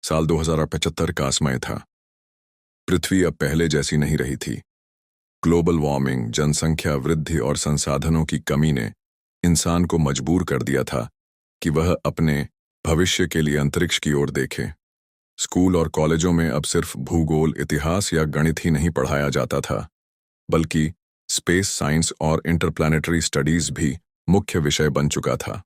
साल 2075 का समय था। पृथ्वी अब पहले जैसी नहीं रही थी। ग्लोबल वार्मिंग, जनसंख्या वृद्धि और संसाधनों की कमी ने इंसान को मजबूर कर दिया था कि वह अपने भविष्य के लिए अंतरिक्ष की ओर देखे। स्कूल और कॉलेजों में अब सिर्फ भूगोल, इतिहास या गणित ही नहीं पढ़ाया जाता था, बल्कि स्पेस साइंस और इंटरप्लैनेटरी स्टडीज भी मुख्य विषय बन चुका था।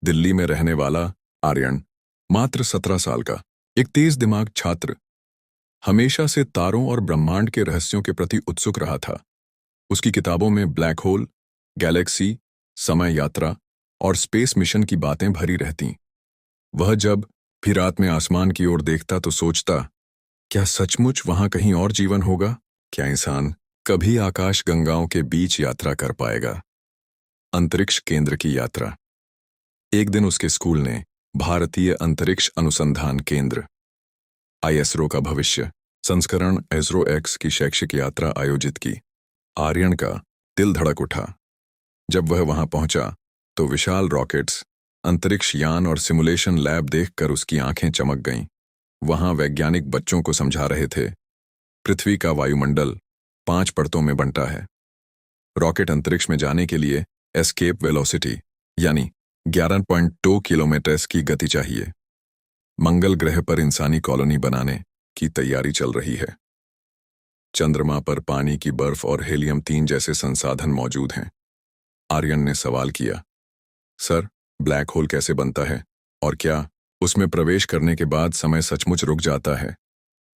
दिल्ली में रहने वाला आर्यन, मात्र 17 साल का एक तेज दिमाग छात्र, हमेशा से तारों और ब्रह्मांड के रहस्यों के प्रति उत्सुक रहा था। उसकी किताबों में ब्लैक होल, गैलेक्सी, समय यात्रा और स्पेस मिशन की बातें भरी रहतीं। वह जब भी रात में आसमान की ओर देखता तो सोचता, क्या सचमुच वहां कहीं और जीवन होगा? क्या इंसान कभी आकाश गंगाओं के बीच यात्रा कर पाएगा? अंतरिक्ष केंद्र की यात्रा। एक दिन उसके स्कूल ने भारतीय अंतरिक्ष अनुसंधान केंद्र ISRO का भविष्य संस्करण एसरो एक्स की शैक्षिक यात्रा आयोजित की। आर्यन का दिल धड़क उठा। जब वह वहां पहुंचा तो विशाल रॉकेट्स, अंतरिक्ष यान और सिमुलेशन लैब देखकर उसकी आंखें चमक गईं। वहां वैज्ञानिक बच्चों को समझा रहे थे, पृथ्वी का वायुमंडल 5 परतों में बंटा है। रॉकेट अंतरिक्ष में जाने के लिए एस्केप वेलोसिटी यानी 11.2 किलोमीटर की गति चाहिए। मंगल ग्रह पर इंसानी कॉलोनी बनाने की तैयारी चल रही है। चंद्रमा पर पानी की बर्फ और हीलियम-3 जैसे संसाधन मौजूद हैं। आर्यन ने सवाल किया, सर, ब्लैक होल कैसे बनता है और क्या उसमें प्रवेश करने के बाद समय सचमुच रुक जाता है?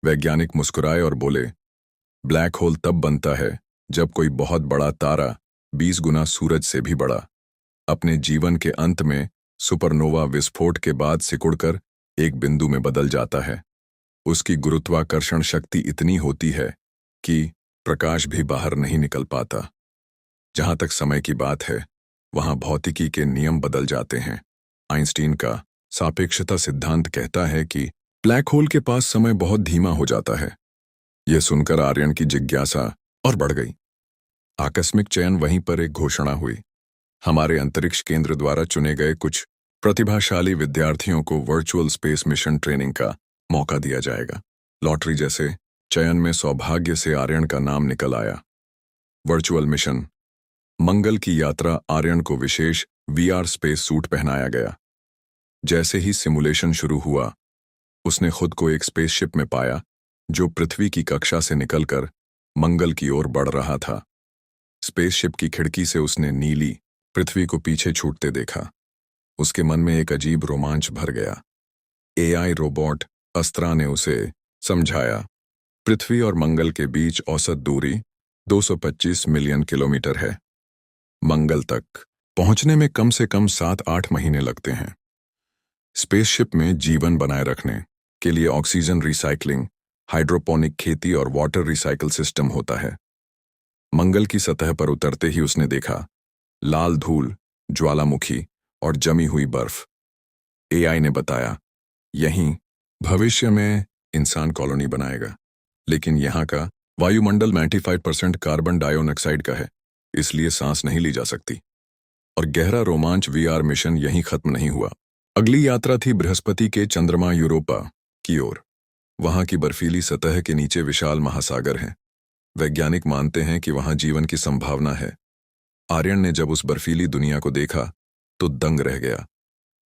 वैज्ञानिक मुस्कुराए और बोले, ब्लैक होल तब बनता है जब कोई बहुत बड़ा तारा 20 गुना सूरज से भी बड़ा अपने जीवन के अंत में सुपरनोवा विस्फोट के बाद सिकुड़कर एक बिंदु में बदल जाता है। उसकी गुरुत्वाकर्षण शक्ति इतनी होती है कि प्रकाश भी बाहर नहीं निकल पाता। जहां तक समय की बात है, वहां भौतिकी के नियम बदल जाते हैं। आइंस्टीन का सापेक्षता सिद्धांत कहता है कि ब्लैक होल के पास समय बहुत धीमा हो जाता है। यह सुनकर आर्यन की जिज्ञासा और बढ़ गई। आकस्मिक चयन वहीं पर एक घोषणा हुई। हमारे अंतरिक्ष केंद्र द्वारा चुने गए कुछ प्रतिभाशाली विद्यार्थियों को वर्चुअल स्पेस मिशन ट्रेनिंग का मौका दिया जाएगा। लॉटरी जैसे चयन में सौभाग्य से आर्यन का नाम निकल आया। Virtual mission. मंगल की यात्रा। आर्यन को विशेष VR स्पेस सूट पहनाया गया। जैसे ही सिमुलेशन शुरू हुआ, उसने खुद को एक स्पेसशिप में पाया जो पृथ्वी की कक्षा से निकलकर मंगल की ओर बढ़ रहा था। स्पेसशिप की खिड़की से उसने नीली पृथ्वी को पीछे छूटते देखा। उसके मन में एक अजीब रोमांच भर गया। AI रोबोट अस्त्रा ने उसे समझाया, पृथ्वी और मंगल के बीच औसत दूरी 225 मिलियन किलोमीटर है। मंगल तक पहुंचने में कम से कम 7-8 महीने लगते हैं। स्पेसशिप में जीवन बनाए रखने के लिए ऑक्सीजन रिसाइकलिंग, हाइड्रोपोनिक खेती और वाटर रिसाइकल सिस्टम होता है। मंगल की सतह पर उतरते ही उसने देखा लाल धूल, ज्वालामुखी और जमी हुई बर्फ। AI ने बताया, यहीं भविष्य में इंसान कॉलोनी बनाएगा, लेकिन यहाँ का वायुमंडल 95% कार्बन डाइऑक्साइड का है, इसलिए सांस नहीं ली जा सकती। और गहरा रोमांच VR मिशन यहीं खत्म नहीं हुआ। अगली यात्रा थी बृहस्पति के चंद्रमा यूरोपा की ओर। वहां की बर्फीली सतह के नीचे विशाल महासागर हैं। वैज्ञानिक मानते हैं कि वहां जीवन की संभावना है। आर्यन ने जब उस बर्फीली दुनिया को देखा तो दंग रह गया।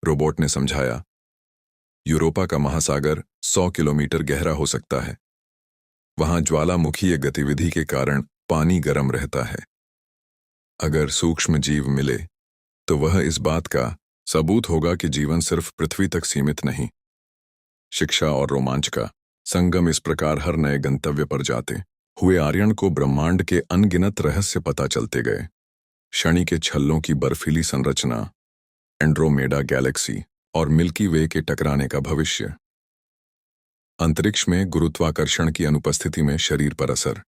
रोबोट ने समझाया, यूरोपा का महासागर 100 किलोमीटर गहरा हो सकता है। वहां ज्वालामुखीय गतिविधि के कारण पानी गर्म रहता है। अगर सूक्ष्म जीव मिले तो वह इस बात का सबूत होगा कि जीवन सिर्फ पृथ्वी तक सीमित नहीं। शिक्षा और रोमांच का संगम इस प्रकार हर नए गंतव्य पर जाते हुए आर्यन को ब्रह्मांड के अनगिनत रहस्य पता चलते गए। शनि के छल्लों की बर्फीली संरचना, एंड्रोमेडा गैलेक्सी और मिल्की वे के टकराने का भविष्य। अंतरिक्ष में गुरुत्वाकर्षण की अनुपस्थिति में शरीर पर असर,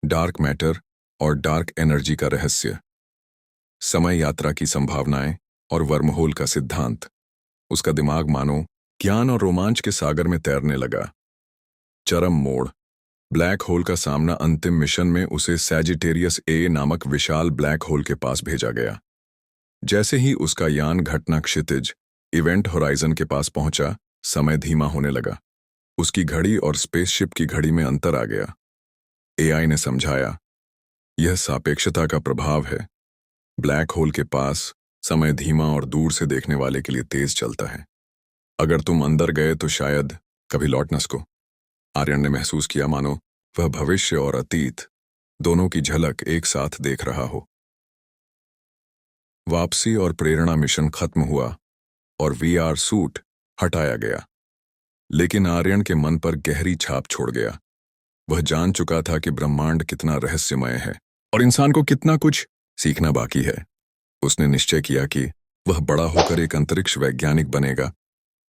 डार्क मैटर और डार्क एनर्जी का रहस्य, समय यात्रा की संभावनाएं और वर्महोल का सिद्धांत। उसका दिमाग मानो ज्ञान और रोमांच के सागर में तैरने लगा। चरम मोड़। ब्लैक होल का सामना। अंतिम मिशन में उसे सैजिटेरियस A नामक विशाल ब्लैक होल के पास भेजा गया। जैसे ही उसका यान घटना क्षितिज इवेंट होराइजन के पास पहुंचा, समय धीमा होने लगा। उसकी घड़ी और स्पेसशिप की घड़ी में अंतर आ गया। एआई ने समझाया, यह सापेक्षता का प्रभाव है। ब्लैक होल के पास समय धीमा और दूर से देखने वाले के लिए तेज चलता है। अगर तुम अंदर गए तो शायद कभी लौट न सको। आर्यन ने महसूस किया मानो वह भविष्य और अतीत दोनों की झलक एक साथ देख रहा हो। वापसी और प्रेरणा मिशन खत्म हुआ और वीआर सूट हटाया गया, लेकिन आर्यन के मन पर गहरी छाप छोड़ गया। वह जान चुका था कि ब्रह्मांड कितना रहस्यमय है और इंसान को कितना कुछ सीखना बाकी है। उसने निश्चय किया कि वह बड़ा होकर एक अंतरिक्ष वैज्ञानिक बनेगा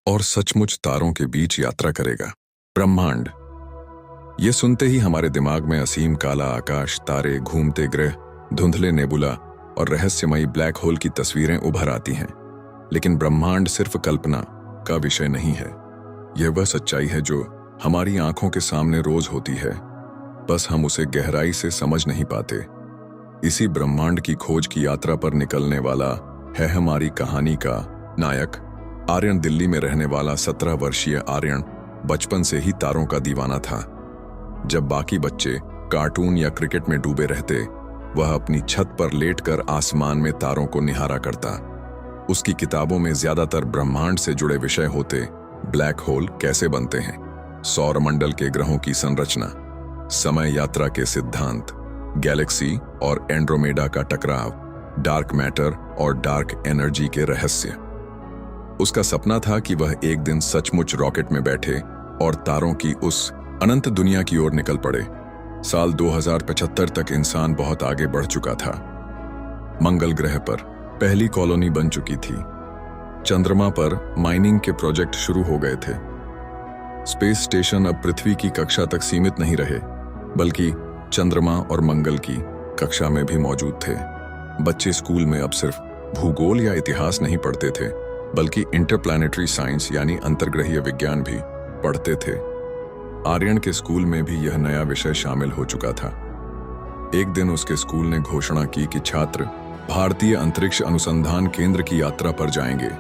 और सचमुच तारों के बीच यात्रा करेगा। ब्रह्मांड, ये सुनते ही हमारे दिमाग में असीम काला आकाश, तारे, घूमते ग्रह, धुंधले नेबुला और रहस्यमयी ब्लैक होल की तस्वीरें उभर आती हैं। लेकिन ब्रह्मांड सिर्फ कल्पना का विषय नहीं है। यह वह सच्चाई है जो हमारी आंखों के सामने रोज होती है, बस हम उसे गहराई से समझ नहीं पाते। इसी ब्रह्मांड की खोज की यात्रा पर निकलने वाला है हमारी कहानी का नायक आर्यन। दिल्ली में रहने वाला 17 वर्षीय आर्यन बचपन से ही तारों का दीवाना था। जब बाकी बच्चे कार्टून या क्रिकेट में डूबे रहते, वह अपनी छत पर लेटकर आसमान में तारों को निहारा करता। उसकी किताबों में ज्यादातर ब्रह्मांड से जुड़े विषय होते। ब्लैक होल कैसे बनते हैं, सौरमंडल के ग्रहों की संरचना, समय यात्रा के सिद्धांत, गैलेक्सी और एंड्रोमेडा का टकराव, डार्क मैटर और डार्क एनर्जी के रहस्य। उसका सपना था कि वह एक दिन सचमुच रॉकेट में बैठे और तारों की उस अनंत दुनिया की ओर निकल पड़े। साल 2075 तक इंसान बहुत आगे बढ़ चुका था। मंगल ग्रह पर पहली कॉलोनी बन चुकी थी। चंद्रमा पर माइनिंग के प्रोजेक्ट शुरू हो गए थे। स्पेस स्टेशन अब पृथ्वी की कक्षा तक सीमित नहीं रहे, बल्कि चंद्रमा और मंगल की कक्षा में भी मौजूद थे। बच्चे स्कूल में अब सिर्फ भूगोल या इतिहास नहीं पढ़ते थे, बल्कि इंटरप्लैनेटरी साइंस यानी अंतर्ग्रहीय विज्ञान भी पढ़ते थे। आर्यन के स्कूल में भी यह नया विषय शामिल हो चुका था। एक दिन उसके स्कूल ने घोषणा की कि छात्र भारतीय अंतरिक्ष अनुसंधान केंद्र की यात्रा पर जाएंगे।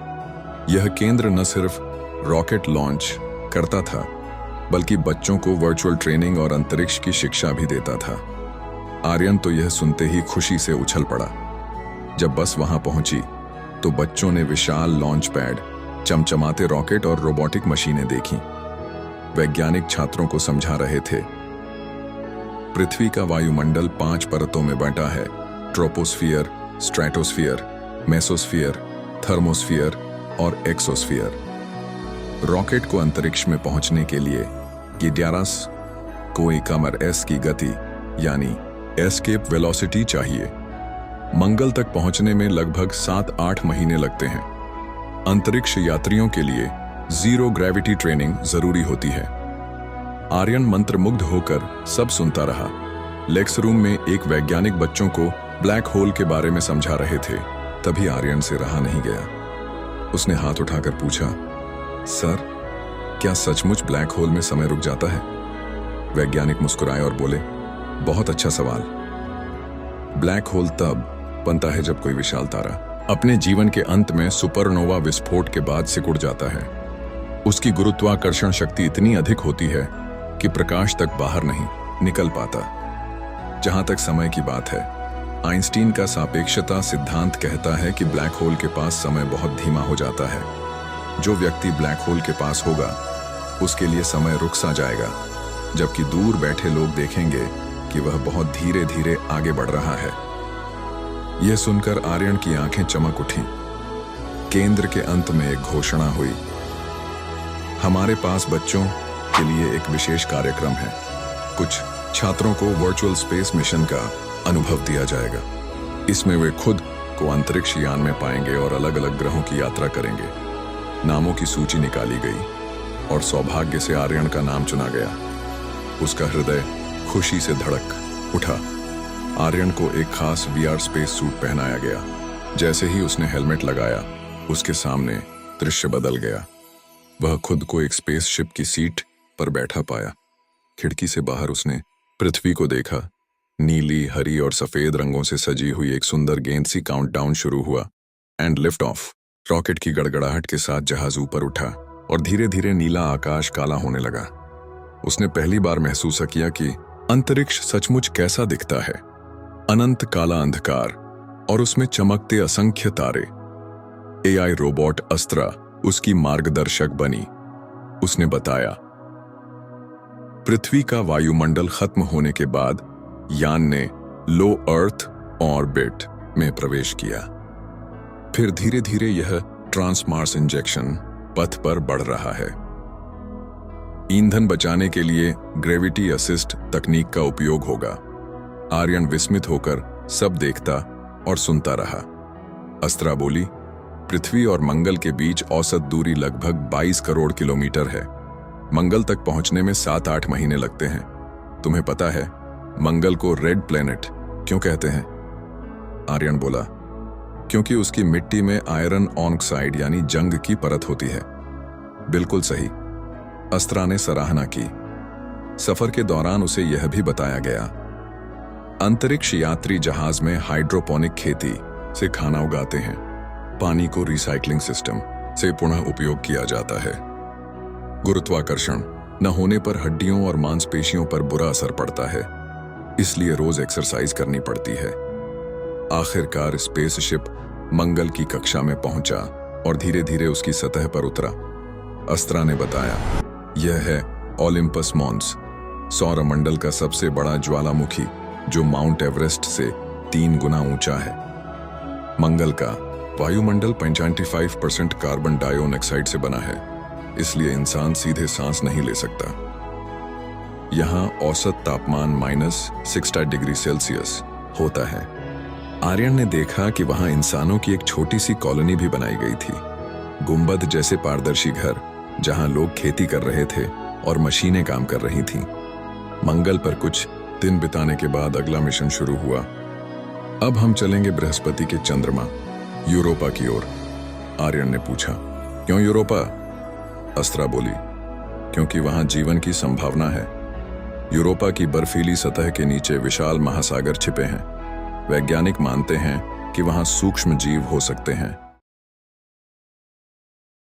यह केंद्र न सिर्फ रॉकेट लॉन्च करता था, बल्कि बच्चों को वर्चुअल ट्रेनिंग और अंतरिक्ष की शिक्षा भी देता था। आर्यन तो यह सुनते ही खुशी से उछल पड़ा। जब बस वहां पहुंची तो बच्चों ने विशाल लॉन्च पैड, चमचमाते रॉकेट और रोबोटिक मशीनें देखीं। वैज्ञानिक छात्रों को समझा रहे थे, पृथ्वी का वायुमंडल 5 परतों में बंटा है: ट्रोपोस्फियर, स्ट्रेटोस्फियर, मेसोस्फियर, थर्मोस्फियर और एक्सोस्फियर। रॉकेट को अंतरिक्ष में पहुंचने के लिए गिडारस कोई कमर एस की गति यानी एस्केप वेलोसिटी चाहिए। मंगल तक पहुंचने में लगभग 7-8 महीने लगते हैं। अंतरिक्ष यात्रियों के लिए जीरो ग्रेविटी ट्रेनिंग जरूरी होती है। आर्यन मंत्रमुग्ध होकर सब सुनता रहा। लेक्स रूम में एक वैज्ञानिक बच्चों को ब्लैक होल के बारे में समझा रहे थे। तभी आर्यन से रहा नहीं गया। उसने हाथ उठाकर पूछा, सर, क्या सचमुच ब्लैक होल में समय रुक जाता है? वैज्ञानिक मुस्कुराए और बोले, बहुत अच्छा सवाल। ब्लैक होल तब बनता है जब कोई विशाल तारा अपने जीवन के अंत में सुपरनोवा विस्फोट के बाद सिकुड़ जाता है। उसकी गुरुत्वाकर्षण शक्ति इतनी अधिक होती है कि प्रकाश तक बाहर नहीं निकल पाता। जहां तक समय की बात है, आइंस्टीन का सापेक्षता सिद्धांत कहता है कि ब्लैक होल के पास समय बहुत धीमा हो जाता है। जो व्यक्ति ब्लैक होल के पास होगा उसके लिए समय रुक सा जाएगा, जबकि दूर बैठे लोग देखेंगे कि वह बहुत धीरे धीरे आगे बढ़ रहा है। यह सुनकर आर्यन की आंखें चमक उठी। केंद्र के अंत में एक घोषणा हुई, हमारे पास बच्चों के लिए एक विशेष कार्यक्रम है। कुछ छात्रों को वर्चुअल स्पेस मिशन का अनुभव दिया जाएगा। इसमें वे खुद को अंतरिक्ष यान में पाएंगे और अलग अलग ग्रहों की यात्रा करेंगे। नामों की सूची निकाली गई और सौभाग्य से आर्यन का नाम चुना गया। उसका हृदय खुशी से धड़क उठा। आर्यन को एक खास वीआर स्पेस सूट पहनाया गया। जैसे ही उसने हेलमेट लगाया, उसके सामने दृश्य बदल गया। वह खुद को एक स्पेसशिप की सीट पर बैठा पाया। खिड़की से बाहर उसने पृथ्वी को देखा। नीली, हरी और सफेद रंगों से सजी हुई एक सुंदर गेंद सी काउंटडाउन शुरू हुआ। And lift off. रॉकेट की गड़गड़ाहट के साथ जहाज ऊपर उठा। और धीरे धीरे नीला आकाश काला होने लगा। उसने पहली बार महसूस किया कि अंतरिक्ष सचमुच कैसा दिखता है। अनंत काला अंधकार और उसमें चमकते असंख्य तारे। एआई रोबोट अस्त्रा उसकी मार्गदर्शक बनी। उसने बताया, पृथ्वी का वायुमंडल खत्म होने के बाद यान ने लो अर्थ ऑर्बिट में प्रवेश किया। फिर धीरे धीरे यह ट्रांसमार्स इंजेक्शन पथ पर बढ़ रहा है। ईंधन बचाने के लिए ग्रेविटी असिस्ट तकनीक का उपयोग होगा। आर्यन विस्मित होकर सब देखता और सुनता रहा। अस्त्रा बोली, पृथ्वी और मंगल के बीच औसत दूरी लगभग 22 करोड़ किलोमीटर है। मंगल तक पहुंचने में 7-8 महीने लगते हैं। तुम्हें पता है मंगल को रेड प्लेनेट क्यों कहते हैं? आर्यन बोला, क्योंकि उसकी मिट्टी में आयरन ऑक्साइड यानी जंग की परत होती है। बिल्कुल सही, अस्त्रा ने सराहना की। सफर के दौरान उसे यह भी बताया गया, अंतरिक्ष यात्री जहाज में हाइड्रोपोनिक खेती से खाना उगाते हैं। पानी को रिसाइकलिंग सिस्टम से पुनः उपयोग किया जाता है। गुरुत्वाकर्षण न होने पर हड्डियों और मांसपेशियों पर बुरा असर पड़ता है, इसलिए रोज एक्सरसाइज करनी पड़ती है। आखिरकार स्पेसशिप मंगल की कक्षा में पहुंचा और धीरे धीरे उसकी सतह पर उतरा। अस्त्रा ने बताया, यह है ओलिम्पस मॉन्स, सौरमंडल का सबसे बड़ा ज्वालामुखी जो माउंट एवरेस्ट से 3 गुना ऊंचा है। मंगल का वायुमंडल 95% कार्बन डाइऑक्साइड से बना है, इसलिए इंसान सीधे सांस नहीं ले सकता। यहां औसत तापमान -60 डिग्री सेल्सियस होता है। आर्यन ने देखा कि वहां इंसानों की एक छोटी सी कॉलोनी भी बनाई गई थी, गुंबद जैसे पारदर्शी घर, जहां लोग खेती कर रहे थे और मशीनें काम कर रही थीं। मंगल पर कुछ दिन बिताने के बाद अगला मिशन शुरू हुआ। अब हम चलेंगे बृहस्पति के चंद्रमा यूरोपा की ओर। आर्यन ने पूछा, क्यों यूरोपा? अस्त्रा बोली, क्योंकि वहां जीवन की संभावना है। यूरोपा की बर्फीली सतह के नीचे विशाल महासागर छिपे हैं। वैज्ञानिक मानते हैं कि वहां सूक्ष्म जीव हो सकते हैं।